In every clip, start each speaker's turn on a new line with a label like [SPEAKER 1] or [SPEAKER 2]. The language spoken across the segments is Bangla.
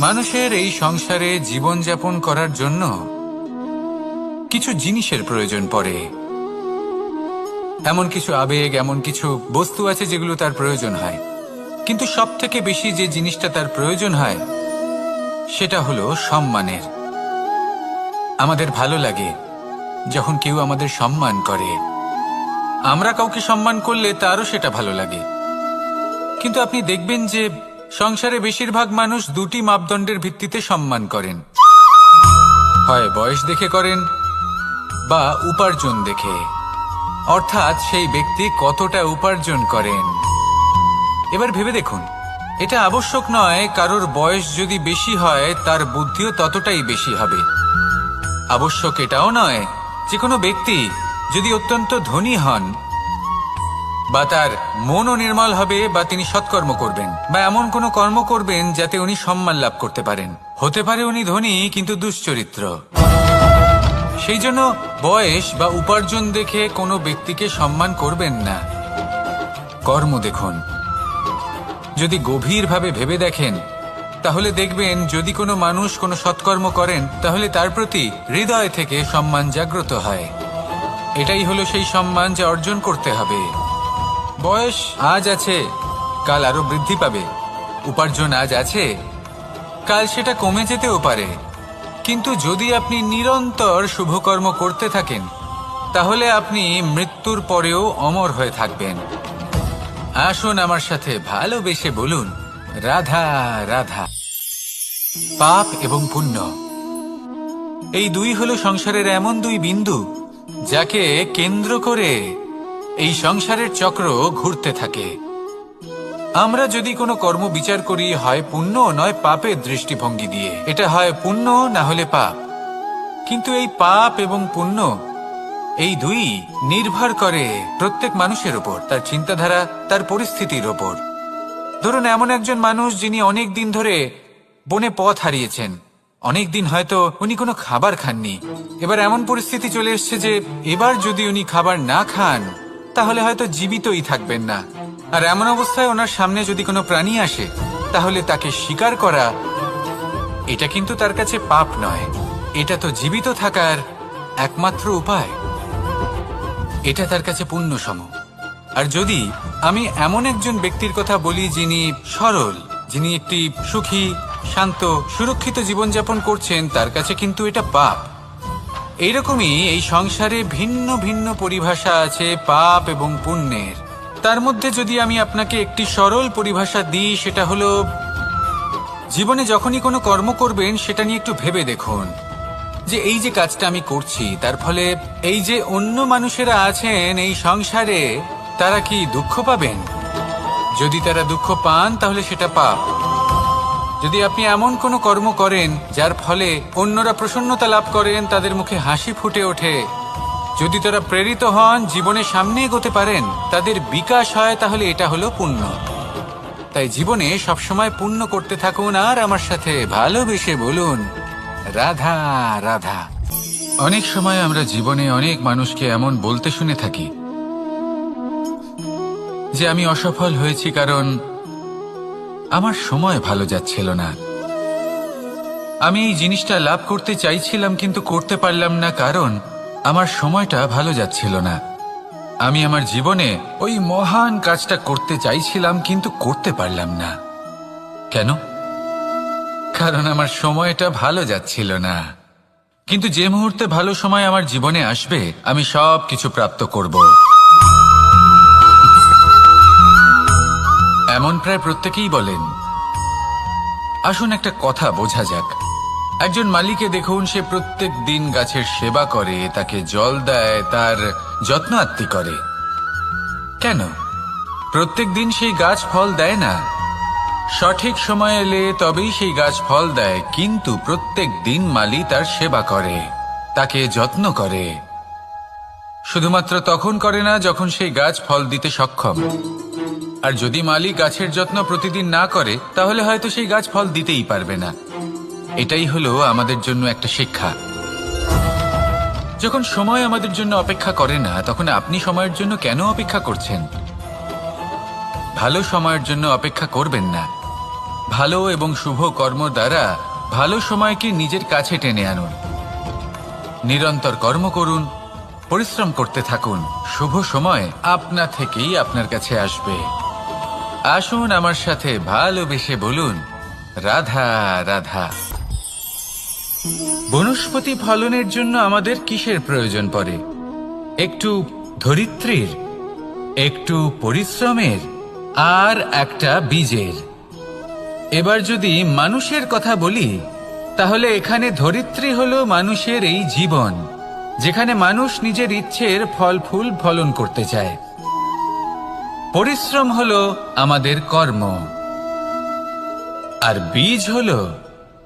[SPEAKER 1] মানুষের এই সংসারে জীবনযাপন করার জন্য কিছু জিনিসের প্রয়োজন পড়ে। এমন কিছু আবেগ, এমন কিছু বস্তু আছে যেগুলো তার প্রয়োজন হয়। কিন্তু সবথেকে বেশি যে জিনিসটা তার প্রয়োজন হয় সেটা হলো সম্মানের। আমাদের ভালো লাগে যখন কেউ আমাদের সম্মান করে। আমরা কাউকে সম্মান করলে তারও সেটা ভালো লাগে। কিন্তু আপনি দেখবেন যে সংসারে বেশিরভাগ মানুষ দুটি মাপদণ্ডের ভিত্তিতে সম্মান করেন, হয় বয়স দেখে করেন বা উপার্জন দেখে, অর্থাৎ সেই ব্যক্তি কতটা উপার্জন করেন। এবার ভেবে দেখুন, এটা আবশ্যক নয় কারোর বয়স যদি বেশি হয় তার বুদ্ধিও ততটাই বেশি হবে। আবশ্যক এটাও নয় যে কোনো ব্যক্তি যদি অত্যন্ত ধনী হন বা তার মনও নির্মল হবে বা তিনি সৎকর্ম করবেন বা এমন কোনো কর্ম করবেন যাতে উনি সম্মান লাভ করতে পারেন। হতে পারে উনি ধনী কিন্তু দুশ্চরিত্র। সেই জন্য বয়স বা উপার্জন দেখে কোনো ব্যক্তিকে সম্মান করবেন না। কর্ম দেখুন। যদি গভীরভাবে ভেবে দেখেন তাহলে দেখবেন যদি কোনো মানুষ কোনো সৎকর্ম করেন তাহলে তার প্রতি হৃদয় থেকে সম্মান জাগ্রত হয়। এটাই হলো সেই সম্মান যা অর্জন করতে হবে। বয়স আজ আছে, কাল আরো বৃদ্ধি পাবে। উপার্জন আজ আছে, কাল সেটা কমে যেতেও পারে। কিন্তু যদি আপনি নিরন্তর শুভকর্ম করতে থাকেন তাহলে আপনি মৃত্যুর পরেও অমর হয়ে থাকবেন। আসুন আমার সাথে ভালোবেসে বলুন, রাধা রাধা। পাপ এবং পুণ্য, এই দুই হলো সংসারের এমন দুই বিন্দু যাকে কেন্দ্র করে এই সংসারের চক্র ঘুরতে থাকে। আমরা যদি কোনো কর্ম বিচার করি হয় পুণ্য নয় পাপের দৃষ্টিভঙ্গি দিয়ে, এটা হয় পুণ্য না হলে পাপ। কিন্তু এই পাপ এবং পুণ্য এই দুই নির্ভর করে প্রত্যেক মানুষের ওপর, তার চিন্তাধারা, তার পরিস্থিতির ওপর। ধরুন এমন একজন মানুষ যিনি অনেক দিন ধরে বনে পথ হারিয়েছেন, অনেক দিন হয়তো উনি কোনো খাবার খাননি। এবার এমন পরিস্থিতি চলে এসছে যে এবার যদি উনি খাবার না খান তাহলে হয়তো জীবিতই থাকবেন না। আর এমন অবস্থায় ওনার সামনে যদি কোনো প্রাণী আসে তাহলে তাকে শিকার করা, এটা কিন্তু তার কাছে পাপ নয়, এটা তো জীবিত থাকার একমাত্র উপায়। এটা তার কাছে পুণ্য সম। আর যদি আমি এমন একজন ব্যক্তির কথা বলি যিনি সরল, যিনি একটি সুখী, শান্ত, সুরক্ষিত জীবনযাপন করছেন, তার কাছে কিন্তু এটা পাপ। এইরকমই এই সংসারে ভিন্ন ভিন্ন পরিভাষা আছে পাপ এবং পুণ্যের। তার মধ্যে যদি আমি আপনাকে একটি সরল পরিভাষা দিই, সেটা হলো জীবনে যখনই কোনো কর্ম করবেন সেটা নিয়ে একটু ভেবে দেখুন যে এই যে কাজটা আমি করছি তার ফলে এই যে অন্য মানুষেরা আছেন এই সংসারে তারা কি দুঃখ পাবেন? যদি তারা দুঃখ পান তাহলে সেটা পাপ। যদি আপনি এমন কোনো কর্ম করেন যার ফলে অন্যরা প্রসন্নতা লাভ করেন, তাদের মুখে হাসি ফুটে ওঠে, যদি তারা প্রেরিত হন, জীবনে সামনে এগোতে পারেন, তাদের বিকাশ হয়, তাহলে এটা হলো পুণ্য। তাই জীবনে সবসময় পুণ্য করতে থাকুন আর আমার সাথে ভালোবেসে বলুন, রাধা রাধা। অনেক সময় আমরা জীবনে অনেক মানুষকে এমন বলতে শুনে থাকি যে আমি অসফল হয়েছি কারণ আমার সময় ভালো যাচ্ছিল না। আমি এই জিনিসটা লাভ করতে চাইছিলাম কিন্তু করতে পারলাম না কারণ আমার সময়টা ভালো যাচ্ছিল না। আমি আমার জীবনে ওই মহান কাজটা করতে চাইছিলাম কিন্তু করতে পারলাম না। কেন? কারণ আমার সময়টা ভালো যাচ্ছিল না। কিন্তু যে মুহূর্তে ভালো সময় আমার জীবনে আসবে আমি সব কিছু প্রাপ্ত করব। এমন প্রায় প্রত্যেকেই বলেন। আসুন একটা কথা বোঝা যাক। একজন মালিকে দেখুন, সে প্রত্যেক দিন গাছের সেবা করে, তাকে জল দেয়, তার যত্ন আত্তি করে। কেন? প্রত্যেক দিন সেই গাছ ফল দেয় না। সঠিক সময় এলে তবেই সেই গাছ ফল দেয়, কিন্তু প্রত্যেক দিন মালি তার সেবা করে, তাকে যত্ন করে। শুধুমাত্র তখন করে না যখন সেই গাছ ফল দিতে সক্ষম। আর যদি মালি গাছের যত্ন প্রতিদিন না করে তাহলে হয়তো সেই গাছ ফল দিতেই পারবে না। এটাই হলো আমাদের জন্য একটা শিক্ষা। যখন সময় আমাদের জন্য অপেক্ষা করে না তখন আপনি সময়ের জন্য কেন অপেক্ষা করছেন? ভালো সময়ের জন্য অপেক্ষা করবেন না, ভালো এবং শুভ কর্ম দ্বারা ভালো সময়কে নিজের কাছে টেনে আনুন। নিরন্তর কর্ম করুন, পরিশ্রম করতে থাকুন, শুভ সময় আপনা থেকেই আপনার কাছে আসবে। আসুন আমার সাথে ভালোবেসে বলুন, রাধা রাধা। বনস্পতি ফলনের জন্য আমাদের কিসের প্রয়োজন পড়ে? একটু ধরিত্রীর, একটু পরিশ্রমের, আর একটা বীজের। এবার যদি মানুষের কথা বলি, তাহলে এখানে ধরিত্রী হলো মানুষের এই জীবন, যেখানে মানুষ নিজের ইচ্ছের ফল ফুল ফলন করতে চায়। পরিশ্রম হলো আমাদের কর্ম, আর বীজ হলো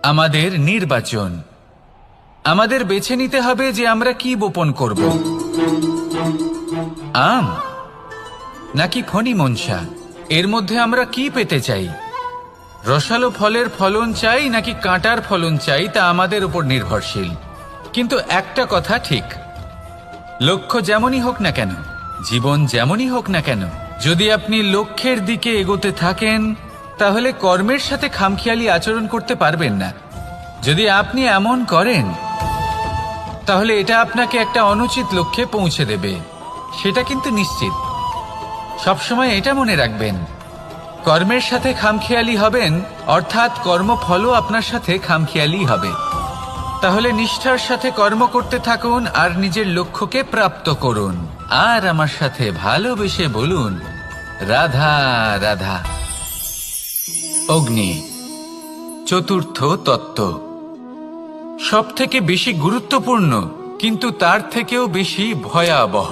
[SPEAKER 1] আমাদের নির্বাচন। আমাদের বেছে নিতে হবে যে আমরা কি বপন করব, আম নাকি ফণি মনসা। এর মধ্যে আমরা কি পেতে চাই? রসালো ফলের ফলন চাই নাকি কাঁটার ফলন চাই, তা আমাদের উপর নির্ভরশীল। কিন্তু একটা কথা ঠিক, লক্ষ্য যেমনই হোক না কেন, জীবন যেমনই হোক না কেন, যদি আপনি লক্ষ্যের দিকে এগোতে থাকেন, তাহলে কর্মের সাথে খামখেয়ালি আচরণ করতে পারবেন না। যদি আপনি এমন করেন, তাহলে এটা আপনাকে একটা অনুচিত লক্ষ্যে পৌঁছে দেবে, সেটা কিন্তু নিশ্চিত। সবসময় এটা মনে রাখবেন, কর্মের সাথে খামখেয়ালি হবেন, অর্থাৎ কর্মফলও আপনার সাথে খামখেয়ালি হবে। তাহলে নিষ্ঠার সাথে কর্ম করতে থাকুন আর নিজের লক্ষ্যকে প্রাপ্ত করুন। আর আমার সাথে ভালোবেসে বলুন, রাধা রাধা। অগ্নি চতুর্থ তত্ত্ব, সব থেকে বেশি গুরুত্বপূর্ণ, কিন্তু তার থেকেও বেশি ভয়াবহ।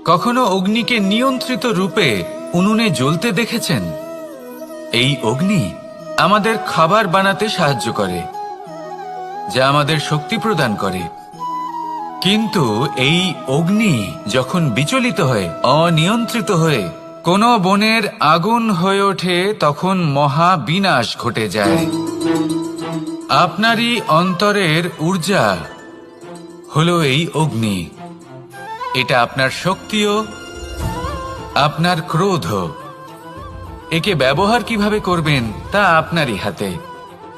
[SPEAKER 1] কখনো অগ্নিকে নিয়ন্ত্রিত রূপে উনুনে জ্বলতে দেখেছেন? এই অগ্নি আমাদের খাবার বানাতে সাহায্য করে, যা আমাদের শক্তি প্রদান করে। কিন্তু এই অগ্নি যখন বিচলিত হয়ে, অনিয়ন্ত্রিত হয়ে কোনো বনের আগুন হয়ে ওঠে, তখন মহা বিনাশ ঘটে যায়। আপনারই অন্তরের ঊর্জা হলো এই অগ্নি। এটা আপনার শক্তিও, আপনার ক্রোধ। একে ব্যবহার কিভাবে করবেন তা আপনারই হাতে।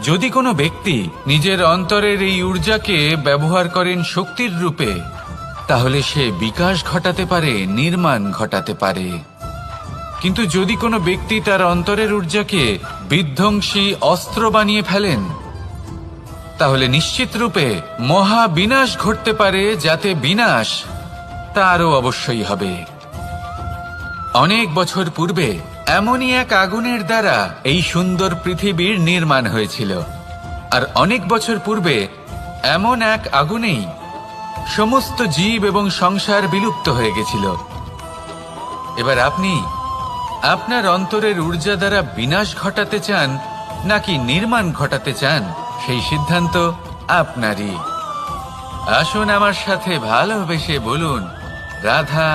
[SPEAKER 1] যদি কোনো ব্যক্তি নিজের অন্তরের এই ঊর্জাকে ব্যবহার করেন শক্তির রূপে, তাহলে সে বিকাশ ঘটাতে পারে, নির্মাণ ঘটাতে পারে। কিন্তু যদি কোনো ব্যক্তি তার অন্তরের ঊর্জাকে বিধ্বংসী অস্ত্র বানিয়ে ফেলেন, তাহলে নিশ্চিত রূপে মহা বিনাশ ঘটতে পারে, যাতে বিনাশ তারও অবশ্যই হবে। অনেক বছর পূর্বে এমনই এক আগুনের দ্বারা এই সুন্দর পৃথিবীর নির্মাণ হয়েছিল। আর অনেক বছর পূর্বে এমন এক আগুনেই সমস্ত জীব এবং সংসার বিলুপ্ত হয়ে গেছিল। এবার আপনি আপনার অন্তরের ঊর্জা দ্বারা বিনাশ ঘটাতে চান নাকি নির্মাণ ঘটাতে চান, সেই সিদ্ধান্ত আপনারই। আসুন আমার সাথে ভালোবেসে বলুন, রাধা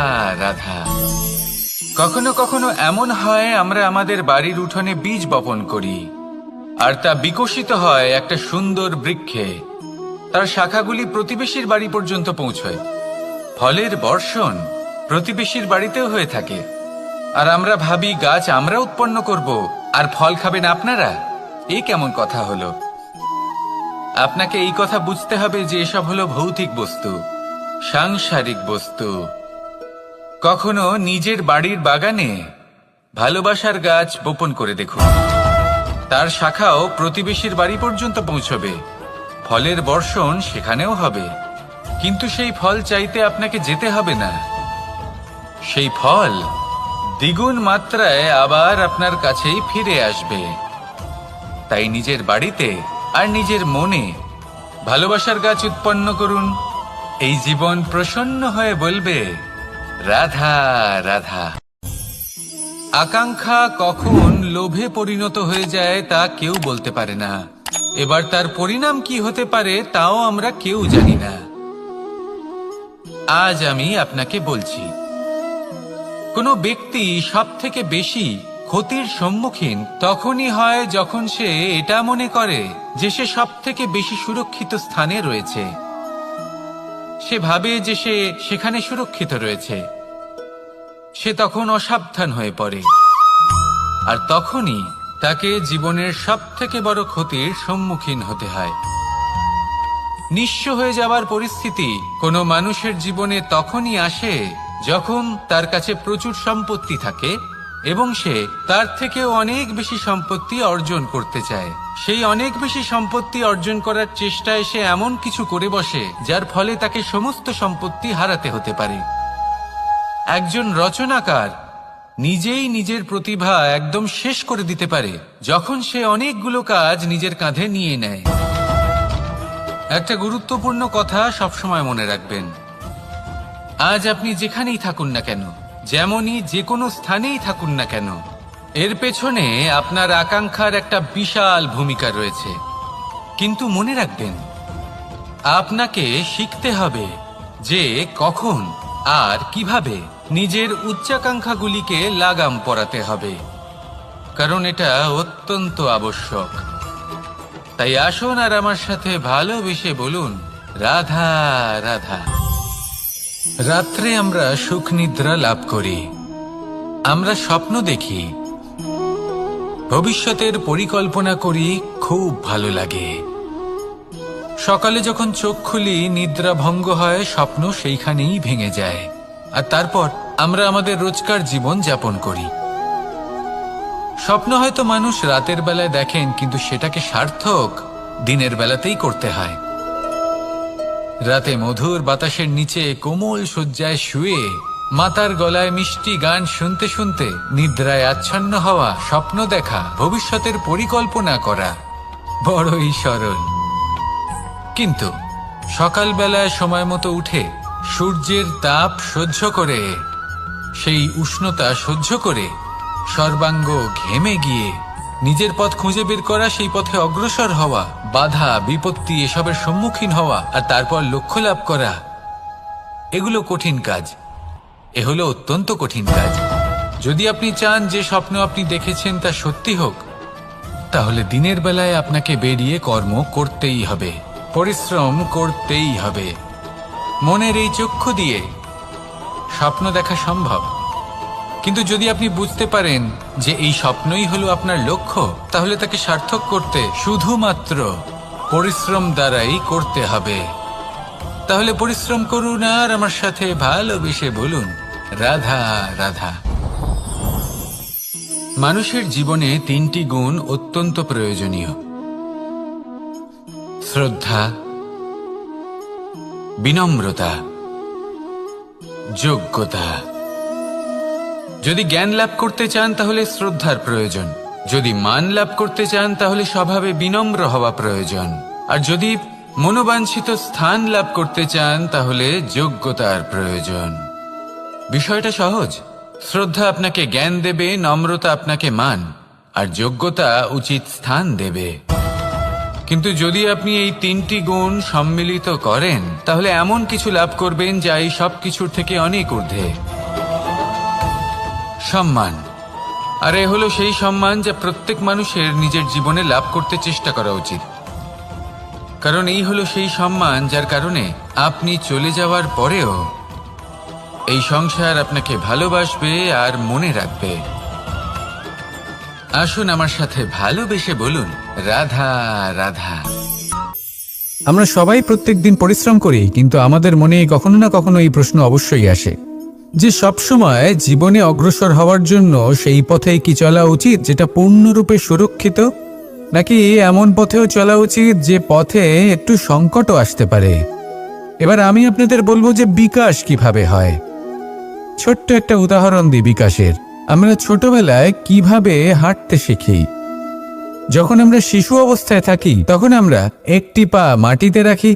[SPEAKER 1] রাধা। কখনো কখনো এমন হয়, আমরা আমাদের বাড়ির উঠোনে বীজ বপন করি, আর তা বিকশিত হয় একটা সুন্দর বৃক্ষে। তার শাখাগুলি প্রতিবেশীর বাড়ি পর্যন্ত পৌঁছয়। ফলের বর্ষণ প্রতিবেশীর বাড়িতেও হয়ে থাকে। আর আমরা ভাবি গাছ আমরা উৎপন্ন করব আর ফল খাবেন আপনারা। এই কেমন কথা হলো? আপনাকে এই কথা বুঝতে হবে যে এসব হলো ভৌতিক বস্তু, সাংসারিক বস্তু। কখনো নিজের বাড়ির বাগানে ভালোবাসার গাছ বপন করে দেখুন। তার শাখাও প্রতিবেশীর বাড়ি পর্যন্ত পৌঁছবে, ফলের বর্ষণ সেখানেও হবে। কিন্তু সেই ফল চাইতে আপনাকে যেতে হবে না, সেই ফল দ্বিগুণ মাত্রায় আবার আপনার কাছেই ফিরে আসবে। তাই নিজের বাড়িতে আর নিজের মনে ভালোবাসার গাছ উৎপন্ন করুন। এই জীবন প্রসন্ন হয়ে বলবে, রাধা রাধা। আকাঙ্ক্ষা কখন লোভে পরিণত হয়ে যায় তা কেউ বলতে পারে না। এবার তার পরিণাম কি হতে পারে তাও আমরা কেউ জানি না। আজ আমি আপনাকে বলছি, কোনো ব্যক্তি সব থেকে বেশি ক্ষতির সম্মুখীন তখনই হয় যখন সে এটা মনে করে যে সে সব থেকে বেশি সুরক্ষিত স্থানে রয়েছে। সে ভাবে যে সে সেখানে সুরক্ষিত রয়েছে। সে তখন অসাবধান হয়ে পড়ে, আর তখনই তাকে জীবনের সবথেকে বড় ক্ষতির সম্মুখীন হতে হয়। নিঃস্ব হয়ে যাওয়ার পরিস্থিতি কোনো মানুষের জীবনে তখনই আসে যখন তার কাছে প্রচুর সম্পত্তি থাকে এবং সে তার থেকেও অনেক বেশি সম্পত্তি অর্জন করতে চায়। সেই অনেক বেশি সম্পত্তি অর্জন করার চেষ্টায় সে এমন কিছু করে বসে যার ফলে তাকে সমস্ত সম্পত্তি হারাতে হতে পারে। একজন রচনাকার নিজেই নিজের প্রতিভা একদম শেষ করে দিতে পারে যখন সে অনেকগুলো কাজ নিজের কাঁধে নিয়ে নেয়। একটা গুরুত্বপূর্ণ কথা সবসময় মনে রাখবেন, আজ আপনি যেখানেই থাকুন না কেন, যেমনই যে কোনো স্থানেই থাকুন না কেন, এর পেছনে আপনার আকাঙ্ক্ষার একটা বিশাল ভূমিকা রয়েছে। কিন্তু মনে রাখবেন, আপনাকে শিখতে হবে যে কখন আর কিভাবে নিজের উচ্চাকাঙ্ক্ষাগুলিকে লাগাম পরাতে হবে, কারণ এটা অত্যন্ত আবশ্যক। তাই আসুন আর আমার সাথে ভালোবেসে বলুন, রাধা রাধা। রাত্রে আমরা সুখ নিদ্রা লাভ করি, আমরা স্বপ্ন দেখি, ভবিষ্যতের পরিকল্পনা করি, খুব ভালো লাগে। সকালে যখন চোখ খুলি, নিদ্রা ভঙ্গ হয়, স্বপ্ন সেইখানেই ভেঙে যায়, আর তারপর আমরা আমাদের রোজকার জীবন যাপন করি। স্বপ্ন হয়তো মানুষ রাতের বেলায় দেখেন, কিন্তু সেটাকে সার্থক দিনের বেলাতেই করতে হয়। রাতে মধুর বাতাসের নিচে কোমল শয্যায় শুয়ে মাতার গলায় মিষ্টি গান শুনতে শুনতে নিদ্রায় আচ্ছন্ন হওয়া, স্বপ্ন দেখা, ভবিষ্যতের পরিকল্পনা করা বড়ই সরল। কিন্তু সকালবেলায় সময় মতো উঠে সূর্যের তাপ সহ্য করে, সেই উষ্ণতা সহ্য করে সর্বাঙ্গ ঘেমে গিয়ে নিজের পথ খুঁজে বের করা, সেই পথে অগ্রসর হওয়া, বাধা বিপত্তি এসবের সম্মুখীন হওয়া, আর তারপর লক্ষ্য লাভ করা, এগুলো কঠিন কাজ। এ হলো অত্যন্ত কঠিন কাজ। যদি আপনি চান যে স্বপ্ন আপনি দেখেছেন তা সত্যি হোক, তাহলে দিনের বেলায় আপনাকে বেরিয়ে কর্ম করতেই হবে, পরিশ্রম করতেই হবে। মনের এই চক্ষু দিয়ে স্বপ্ন দেখা সম্ভব, কিন্তু যদি আপনি বুঝতে পারেন যে এই স্বপ্নই হলো আপনার লক্ষ্য, তাহলে তাকে সার্থক করতে শুধুমাত্র পরিশ্রম দ্বারাই করতে হবে। তাহলে পরিশ্রম করুন আর আমার সাথে ভালোবেসে বলুন, রাধা রাধা। মানুষের জীবনে তিনটি গুণ অত্যন্ত প্রয়োজনীয়: শ্রদ্ধা, বিনম্রতা, যোগ্যতা। যদি জ্ঞান লাভ করতে চান তাহলে শ্রদ্ধার প্রয়োজন, যদি মান লাভ করতে চান তাহলে স্বভাবে বিনম্র হওয়া প্রয়োজন, আর যদি মনোবাঞ্ছিত স্থান লাভ করতে চান তাহলে যোগ্যতার প্রয়োজন। বিষয়টা সহজ। শ্রদ্ধা আপনাকে জ্ঞান দেবে, নম্রতা আপনাকে মান, আর যোগ্যতা উচিত স্থান দেবে। কিন্তু যদি আপনি এই তিনটি গুণ সম্মিলিত করেন, তাহলে এমন কিছু লাভ করবেন যা এই সব কিছুর থেকে অনেক ঊর্ধ্বে। সম্মান। আর এ হলো সেই সম্মান যা প্রত্যেক মানুষের নিজের জীবনে লাভ করতে চেষ্টা করা উচিত, কারণ এই হলো সেই সম্মান যার কারণে আপনি চলে যাওয়ার পরেও এই সংসার আপনাকে ভালোবাসবে আর মনে রাখবে। আসুন আমার সাথে ভালোবেসে বলুন, রাধা রাধা।
[SPEAKER 2] আমরা সবাই প্রত্যেকদিন পরিশ্রম করি, কিন্তু আমাদের মনে কখনো না কখনো এই প্রশ্ন অবশ্যই আসে যে সবসময় জীবনে অগ্রসর হওয়ার জন্য সেই পথে কি চলা উচিত যেটা পূর্ণরূপে সুরক্ষিত, নাকি এমন পথেও চলা উচিত যে পথে একটু সংকটও আসতে পারে। এবার আমি আপনাদের বলবো যে বিকাশ কিভাবে হয়। ছোট্ট একটা উদাহরণ দিই বিকাশের। আমরা ছোটবেলায় কিভাবে হাঁটতে শিখি। যখন আমরা শিশু অবস্থায় থাকি তখন আমরা একটি পা মাটিতে রাখি,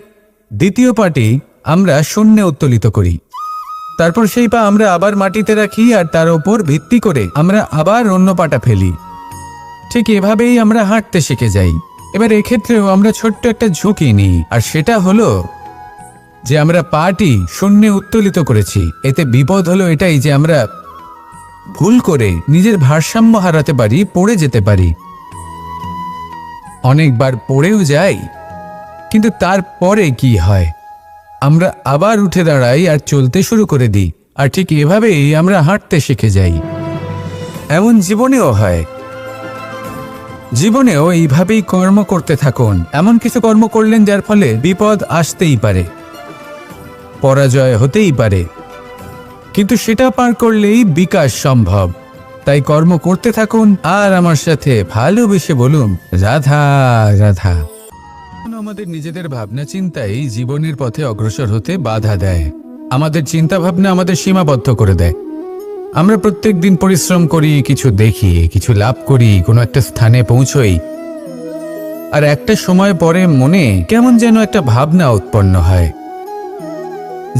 [SPEAKER 2] দ্বিতীয় পাটি আমরা শূন্যে উত্তোলিত করি, তারপর সেই পা আমরা আবার মাটিতে রাখি আর তার উপর ভিত্তি করে আমরা আবার অন্য পাটা ফেলি। ঠিক এভাবেই আমরা হাঁটতে শিখে যাই। এবার এক্ষেত্রেও আমরা ছোট্ট একটা ঝুঁকি নিই, আর সেটা হলো যে আমরা পাটি শূন্যে উত্তোলিত করেছি। এতে বিপদ হলো এটাই যে আমরা ভুল করে নিজের ভারসাম্য হারাতে পারি, পড়ে যেতে পারি। অনেকবার পড়েও যাই, কিন্তু তারপরে কি হয়, আমরা আবার উঠে দাঁড়াই আর চলতে শুরু করে দিই, আর ঠিক এভাবেই আমরা হাঁটতে শিখে যাই। এমন জীবনেও হয়। জীবনেও এইভাবেই কর্ম করতে থাকুন। এমন কিছু কর্ম করলেন যার ফলে বিপদ আসতেই পারে, পরাজয় হতেই পারে, কিন্তু সেটা পার করলেই বিকাশ সম্ভব। তাই কর্ম করতে থাকুন আর আমার সাথে ভালোবেসে বলুন রাধা রাধা। আমাদের নিজেদের ভাবনা চিন্তাই জীবনের পথে অগ্রসর হতে বাধা দেয়। আমাদের চিন্তা ভাবনা আমাদের সীমাবদ্ধ করে দেয়। আমরা প্রত্যেক দিন পরিশ্রম করি, কিছু দেখি, কিছু লাভ করি, কোনো একটা স্থানে পৌঁছই, আর একটা সময় পরে মনে কেমন যেন একটা ভাবনা উৎপন্ন হয়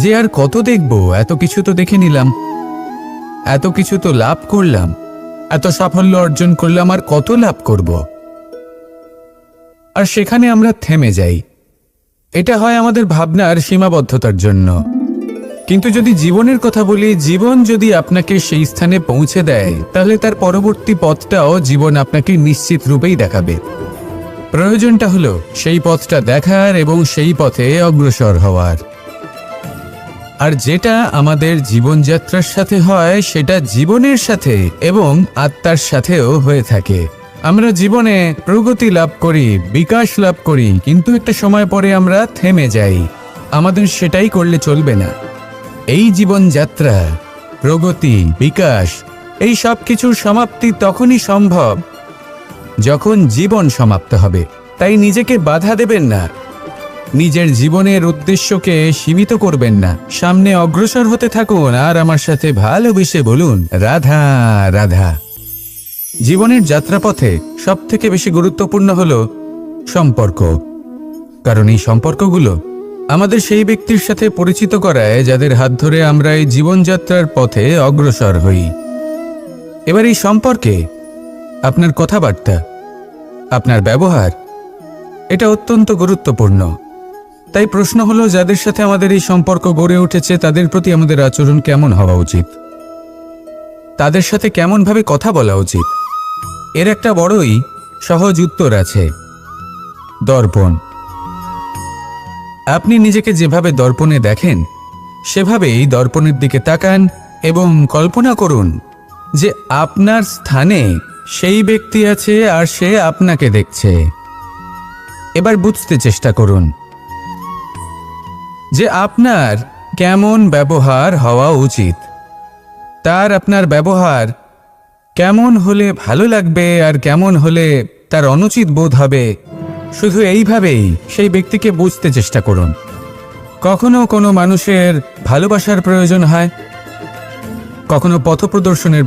[SPEAKER 2] যে আর কত দেখব, এত কিছু তো দেখে নিলাম, এত কিছু তো লাভ করলাম, এত সাফল্য অর্জন করলাম, আর কত লাভ করব। আর সেখানে আমরা থেমে যাই। এটা হয় আমাদের ভাবনার সীমাবদ্ধতার জন্য। কিন্তু যদি জীবনের কথা বলি, জীবন যদি আপনাকে সেই স্থানে পৌঁছে দেয়, তাহলে তার পরবর্তী পথটাও জীবন আপনাকে নিশ্চিত রূপেই দেখাবে। প্রয়োজনটা হলো সেই পথটা দেখার এবং সেই পথে অগ্রসর হওয়ার। আর যেটা আমাদের জীবনযাত্রার সাথে হয়, সেটা জীবনের সাথে এবং আত্মার সাথেও হয়ে থাকে। আমরা জীবনে প্রগতি লাভ করি, বিকাশ লাভ করি, কিন্তু একটা সময় পরে আমরা থেমে যাই। আমাদের সেটাই করলে চলবে না। এই জীবনযাত্রা, প্রগতি, বিকাশ, এই সব কিছুর সমাপ্তি তখনই সম্ভব যখন জীবন সমাপ্ত হবে। তাই নিজেকে বাধা দেবেন না, নিজের জীবনের উদ্দেশ্যকে সীমিত করবেন না। সামনে অগ্রসর হতে থাকুন আর আমার সাথে ভালোবেসে বলুন রাধা রাধা। জীবনের যাত্রাপথে সবথেকে বেশি গুরুত্বপূর্ণ হলো সম্পর্ক, কারণ এই সম্পর্কগুলো আমাদের সেই ব্যক্তির সাথে পরিচিত করায় যাদের হাত ধরে আমরা এই জীবনযাত্রার পথে অগ্রসর হই। এবার এই সম্পর্কে আপনার কথাবার্তা, আপনার ব্যবহার, এটা অত্যন্ত গুরুত্বপূর্ণ। তাই প্রশ্ন হলো, যাদের সাথে আমাদের এই সম্পর্ক গড়ে উঠেছে তাদের প্রতি আমাদের আচরণ কেমন হওয়া উচিত, তাদের সাথে কেমনভাবে কথা বলা উচিত। এর একটা বড়ই সহজ উত্তর আছে, দর্পণ। আপনি নিজেকে যেভাবে দর্পণে দেখেন, সেভাবেই দর্পণের দিকে তাকান এবং কল্পনা করুন যে আপনার স্থানে সেই ব্যক্তি আছে আর সে আপনাকে দেখছে। এবার বুঝতে চেষ্টা করুন যে আপনার কেমন ব্যবহার হওয়া উচিত, তার আপনার ব্যবহার কেমন হলে ভালো লাগবে আর কেমন হলে তার অনুচিত বোধ হবে। শুধু এইভাবেই সেই ব্যক্তিকে বুঝতে চেষ্টা করুন। কখনো কোনো মানুষের ভালোবাসার প্রয়োজন হয়, কখনো পথপ্রদর্শনের